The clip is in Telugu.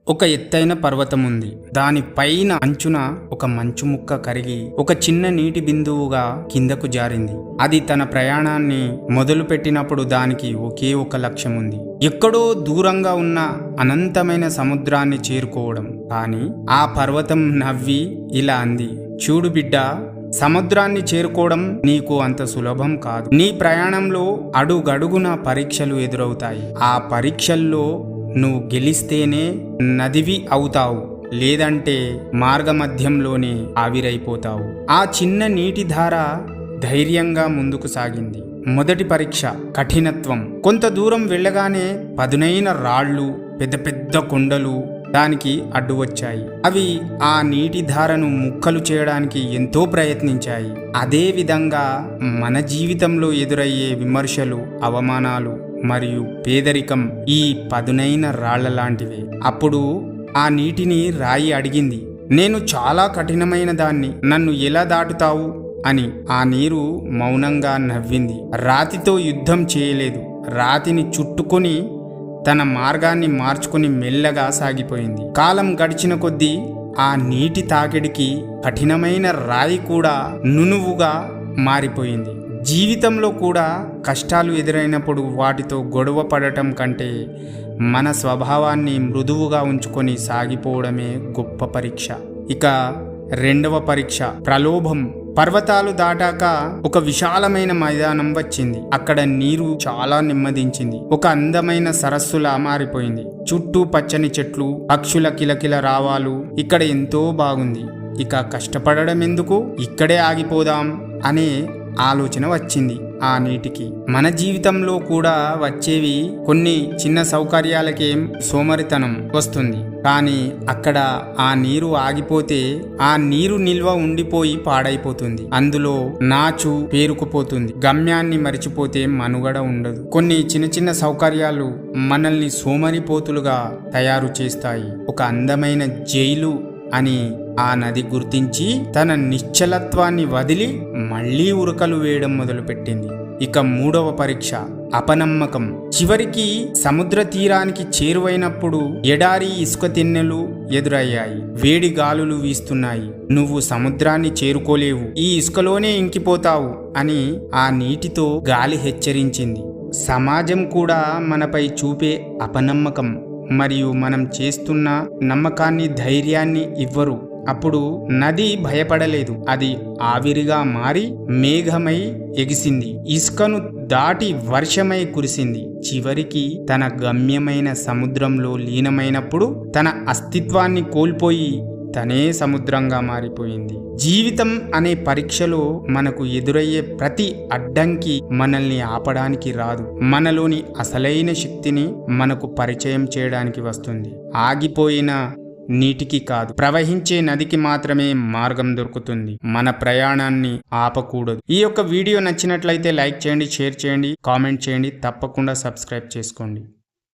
ఒక ఎత్తైన పర్వతం ఉంది. దాని పైన అంచున ఒక మంచు ముక్క కరిగి ఒక చిన్న నీటి బిందువుగా కిందకు జారింది. అది తన ప్రయాణాన్ని మొదలుపెట్టినప్పుడు దానికి ఒకే ఒక లక్ష్యం ఉంది, ఎక్కడో దూరంగా ఉన్న అనంతమైన సముద్రాన్ని చేరుకోవడం. కానీ ఆ పర్వతం నవ్వి ఇలా అంది, చూడు బిడ్డా, సముద్రాన్ని చేరుకోవడం నీకు అంత సులభం కాదు. నీ ప్రయాణంలో అడుగడుగున పరీక్షలు ఎదురవుతాయి. ఆ పరీక్షల్లో నువ్వు గెలిస్తేనే నదివి అవుతావు, లేదంటే మార్గమధ్యంలోనే ఆవిరైపోతావు. ఆ చిన్న నీటి ధార ధైర్యంగా ముందుకు సాగింది. మొదటి పరీక్ష కఠినత్వం. కొంత దూరం వెళ్ళగానే పదునైన రాళ్ళు, పెద్ద పెద్ద కొండలు దానికి అడ్డు వచ్చాయి. అవి ఆ నీటి ధారను ముక్కలు చేయడానికి ఎంతో ప్రయత్నించాయి. అదే విధంగా మన జీవితంలో ఎదురయ్యే విమర్శలు, అవమానాలు మరియు పేదరికం ఈ పదునైన రాళ్ల లాంటివే. అప్పుడు ఆ నీటిని రాయి అడిగింది, నేను చాలా కఠినమైన దాన్ని, నన్ను ఎలా దాటుతావు అని. ఆ నీరు మౌనంగా నవ్వింది. రాతితో యుద్ధం చేయలేదు, రాతిని చుట్టుకొని తన మార్గాన్ని మార్చుకుని మెల్లగా సాగిపోయింది. కాలం గడిచిన కొద్దీ ఆ నీటి తాకిడికి కఠినమైన రాయి కూడా నునువుగా మారిపోయింది. జీవితంలో కూడా కష్టాలు ఎదురైనప్పుడు వాటితో గొడవ పడటం కంటే మన స్వభావాన్ని మృదువుగా ఉంచుకొని సాగిపోవడమే గొప్ప పరీక్ష. ఇక రెండవ పరీక్ష ప్రలోభం. పర్వతాలు దాటాక ఒక విశాలమైన మైదానం వచ్చింది. అక్కడ నీరు చాలా నెమ్మదించింది. ఒక అందమైన సరస్సులా మారిపోయింది. చుట్టూ పచ్చని చెట్లు, పక్షుల కిలకిల రావాలు. ఇక్కడ ఎంతో బాగుంది, ఇక కష్టపడడం ఎందుకు, ఇక్కడే ఆగిపోదాం అనే ఆలోచన వచ్చింది ఆ నీటికి. మన జీవితంలో కూడా వచ్చేవి కొన్ని చిన్న సౌకర్యాలకేం సోమరితనం వస్తుంది. కానీ అక్కడ ఆ నీరు ఆగిపోతే ఆ నీరు నిల్వ ఉండిపోయి పాడైపోతుంది. అందులో నాచు పేరుకుపోతుంది. గమ్యాన్ని మరిచిపోతే మనుగడ ఉండదు. కొన్ని చిన్న చిన్న సౌకర్యాలు మనల్ని సోమరిపోతులుగా తయారు చేస్తాయి. ఒక అందమైన జైలు అని ఆ నది గుర్తించి తన నిశ్చలత్వాన్ని వదిలి మళ్లీ ఉరకలు వేయడం మొదలుపెట్టింది. ఇక మూడవ పరీక్ష అపనమ్మకం. చివరికి సముద్ర తీరానికి చేరువైనప్పుడు ఎడారి ఇసుక తిన్నెలు ఎదురయ్యాయి. వేడి గాలులు వీస్తున్నాయి. నువ్వు సముద్రాన్ని చేరుకోలేవు, ఈ ఇసుకలోనే ఇంకిపోతావు అని ఆ నీటితో గాలి హెచ్చరించింది. సమాజం కూడా మనపై చూపే అపనమ్మకం మరియు మనం చేస్తున్న నమ్మకాన్ని, ధైర్యాన్ని ఇవ్వరు. అప్పుడు నది భయపడలేదు, అది ఆవిరిగా మారి మేఘమై ఎగిసింది. ఇసుకను దాటి వర్షమై కురిసింది. చివరికి తన గమ్యమైన సముద్రంలో లీనమైనప్పుడు తన అస్తిత్వాన్ని కోల్పోయి తనే సముద్రంగా మారిపోయింది. జీవితం అనే పరీక్షలో మనకు ఎదురయ్యే ప్రతి అడ్డంకి మనల్ని ఆపడానికి రాదు, మనలోని అసలైన శక్తిని మనకు పరిచయం చేయడానికి వస్తుంది. ఆగిపోయిన నీటికి కాదు, ప్రవహించే నదికి మాత్రమే మార్గం దొరుకుతుంది. మన ప్రయాణాన్ని ఆపకూడదు. ఈ యొక్క వీడియో నచ్చినట్లయితే లైక్ చేయండి, షేర్ చేయండి, కామెంట్ చేయండి, తప్పకుండా సబ్స్క్రైబ్ చేసుకోండి.